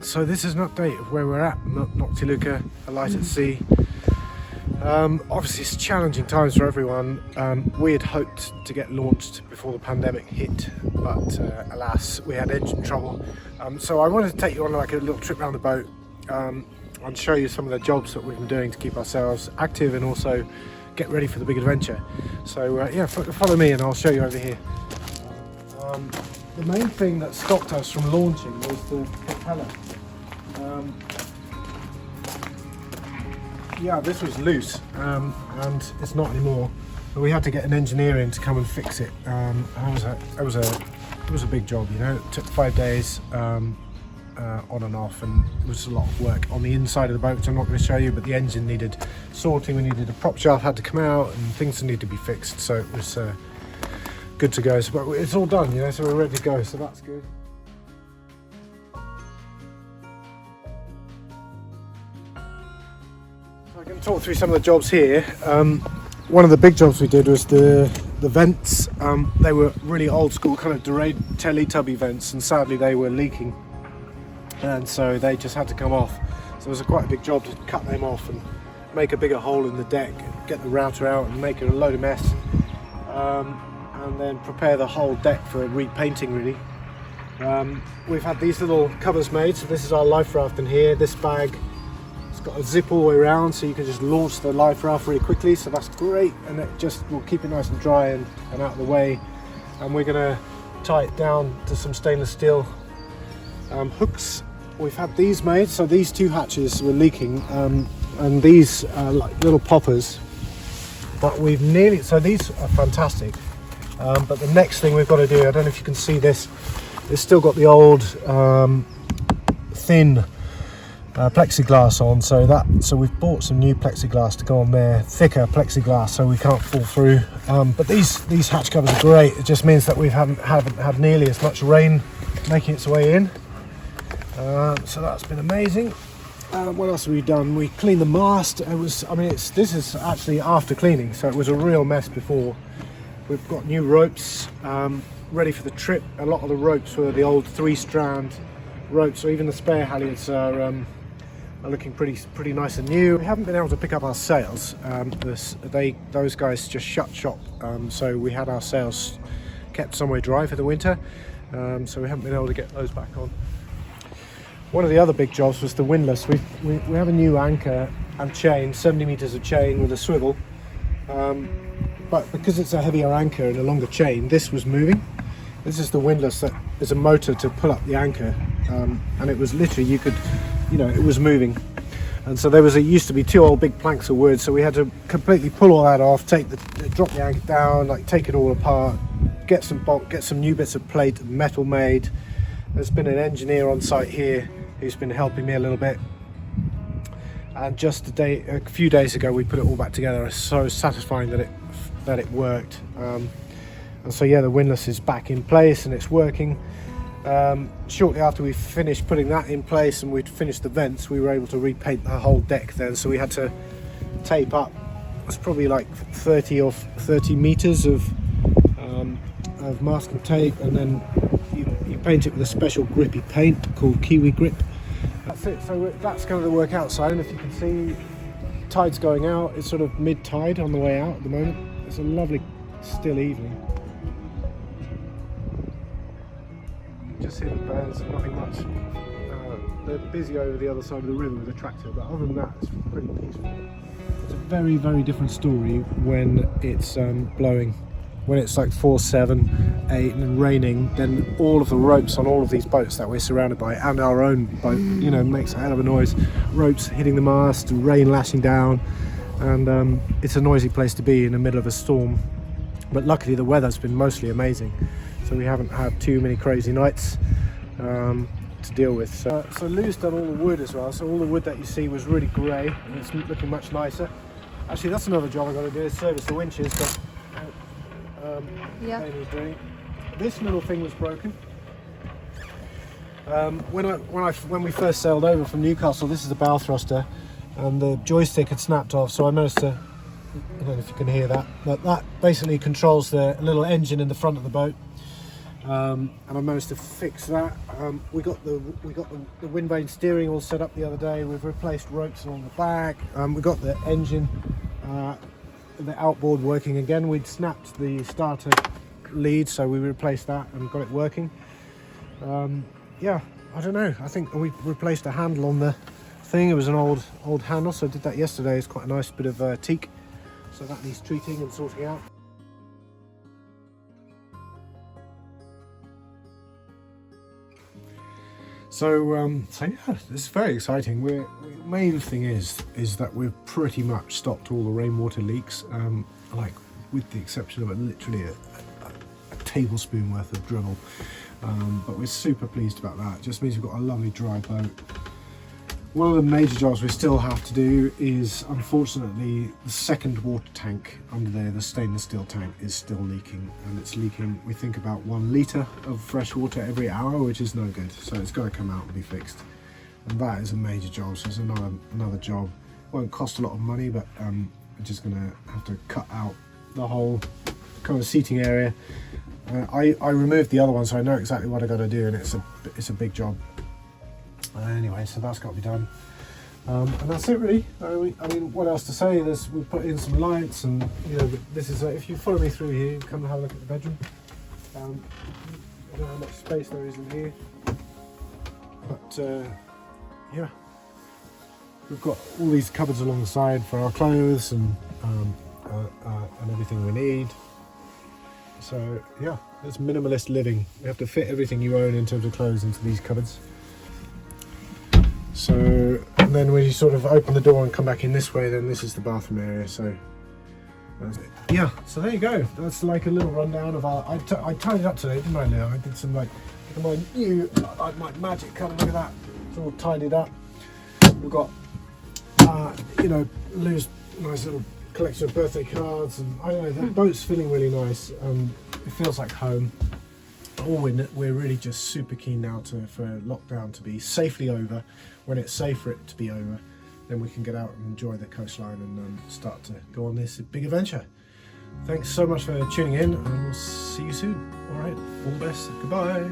So this is an update of where we're at, Noctiluca, a light at sea. Obviously it's challenging times for everyone. We had hoped to get launched before the pandemic hit, but alas, we had engine trouble. So I wanted to take you on like a little trip around the boat and show you some of the jobs that we've been doing to keep ourselves active and also get ready for the big adventure. So yeah, follow me and I'll show you over here. The main thing that stopped us from launching was the propeller. Yeah, this was loose and it's not anymore. But we had to get an engineer in to come and fix it. It was a big job, you know. It took 5 days on and off, and it was a lot of work on the inside of the boat, which I'm not going to show you. But the engine needed sorting. We needed a prop shaft had to come out, and things needed to be fixed. So it was good to go. So, but it's all done, you know. So we're ready to go. So that's good. I can talk through some of the jobs here. One of the big jobs we did was the vents. They were really old school kind of Teletubby vents, and sadly they were leaking, and so they just had to come off. So it was quite a big job to cut them off and make a bigger hole in the deck, get the router out and make it a load of mess, and then prepare the whole deck for repainting really. We've had these little covers made, so this is our life raft in here. This bag, got a zip all the way around, so you can just launch the life raft really quickly, so that's great, and it just will keep it nice and dry and out of the way. And we're going to tie it down to some stainless steel hooks. We've had these made, so these two hatches were leaking, and these are like little poppers, but we've nearly, so these are fantastic. But the next thing we've got to do, I don't know if you can see this, it's still got the old thin plexiglass on, so we've bought some new plexiglass to go on there, thicker plexiglass, so we can't fall through. But these hatch covers are great. It just means that we haven't had nearly as much rain making its way in. So that's been amazing. What else have we done? We cleaned the mast. This is actually after cleaning, so it was a real mess before. We've got new ropes ready for the trip. A lot of the ropes were the old 3-strand ropes, so even the spare halyards are looking pretty nice and new. We haven't been able to pick up our sails. Those guys just shut shop, so we had our sails kept somewhere dry for the winter, so we haven't been able to get those back on. One of the other big jobs was the windlass. We have a new anchor and chain, 70 meters of chain with a swivel, but because it's a heavier anchor and a longer chain, this was moving. This is the windlass that is a motor to pull up the anchor, and it was literally, it was moving. And so it used to be 2 old big planks of wood, so we had to completely pull all that off, drop the anchor down, like take it all apart, get some new bits of plate and metal made. There's been an engineer on site here who's been helping me a little bit, and just a few days ago we put it all back together. It's so satisfying that it worked. And so yeah, the windlass is back in place and it's working. Shortly after we finished putting that in place and we'd finished the vents, we were able to repaint the whole deck then. So we had to tape up, it's probably like 30 meters of masking tape, and then you paint it with a special grippy paint called Kiwi Grip. That's it. So that's kind of the work outside, and if you can see, tide's going out. It's sort of mid-tide on the way out at the moment. It's a lovely still evening. Just hear the birds, nothing much. They're busy over the other side of the river with a tractor, but other than that, it's pretty peaceful. It's a very, very different story when it's blowing. When it's like 4, 7, 8 and raining, then all of the ropes on all of these boats that we're surrounded by, and our own boat, makes a hell of a noise. Ropes hitting the mast, rain lashing down, and it's a noisy place to be in the middle of a storm. But luckily the weather's been mostly amazing, so we haven't had too many crazy nights to deal with. So Lou's done all the wood as well, so all the wood that you see was really grey and it's looking much nicer. Actually, that's another job I've got to do, is service the winches. But this little thing was broken. When we first sailed over from Newcastle, this is the bow thruster, and the joystick had snapped off, so I managed to, I don't know if you can hear that, but that basically controls the little engine in the front of the boat. and I managed to fix that. We got the wind vane steering all set up the other day. We've replaced ropes along the back. We got the engine, the outboard working again. We'd snapped the starter lead, so we replaced that and got it working. Yeah, I don't know. I think we replaced a handle on the thing. It was an old handle, so I did that yesterday. It's quite a nice bit of teak, so that needs treating and sorting out. So yeah, this is very exciting. The main thing is that we've pretty much stopped all the rainwater leaks, like with the exception of literally a tablespoon worth of dribble. But we're super pleased about that. It just means we've got a lovely dry boat. One of the major jobs we still have to do is, unfortunately, the second water tank under there, the stainless steel tank, is still leaking, and it's leaking, we think, about 1 litre of fresh water every hour, which is no good. So it's got to come out and be fixed, and that is a major job. So it's another job. Won't cost a lot of money, but we're just going to have to cut out the whole kind of seating area. I removed the other one, so I know exactly what I got to do, and it's a big job. Anyway, so that's got to be done, and that's it really. I mean, what else to say? We put in some lights, and you know, this is if you follow me through here, come and have a look at the bedroom. I don't know how much space there is in here, but yeah, we've got all these cupboards along the side for our clothes and everything we need. So yeah, it's minimalist living. You have to fit everything you own in terms of clothes into these cupboards. So, and then when you sort of open the door and come back in this way, then this is the bathroom area. So yeah, so there you go. That's like a little rundown of our. I tidied up today, didn't I, Leo? I did some my new my magic colour. Look at that. It's all tidied up. We've got you know, Lou's nice little collection of birthday cards, and I don't know, the boat's feeling really nice. It feels like home. We're really just super keen now for lockdown to be safely over. When it's safe for it to be over, then we can get out and enjoy the coastline and start to go on this big adventure. Thanks so much for tuning in, and we'll see you soon. All right, all the best. Goodbye.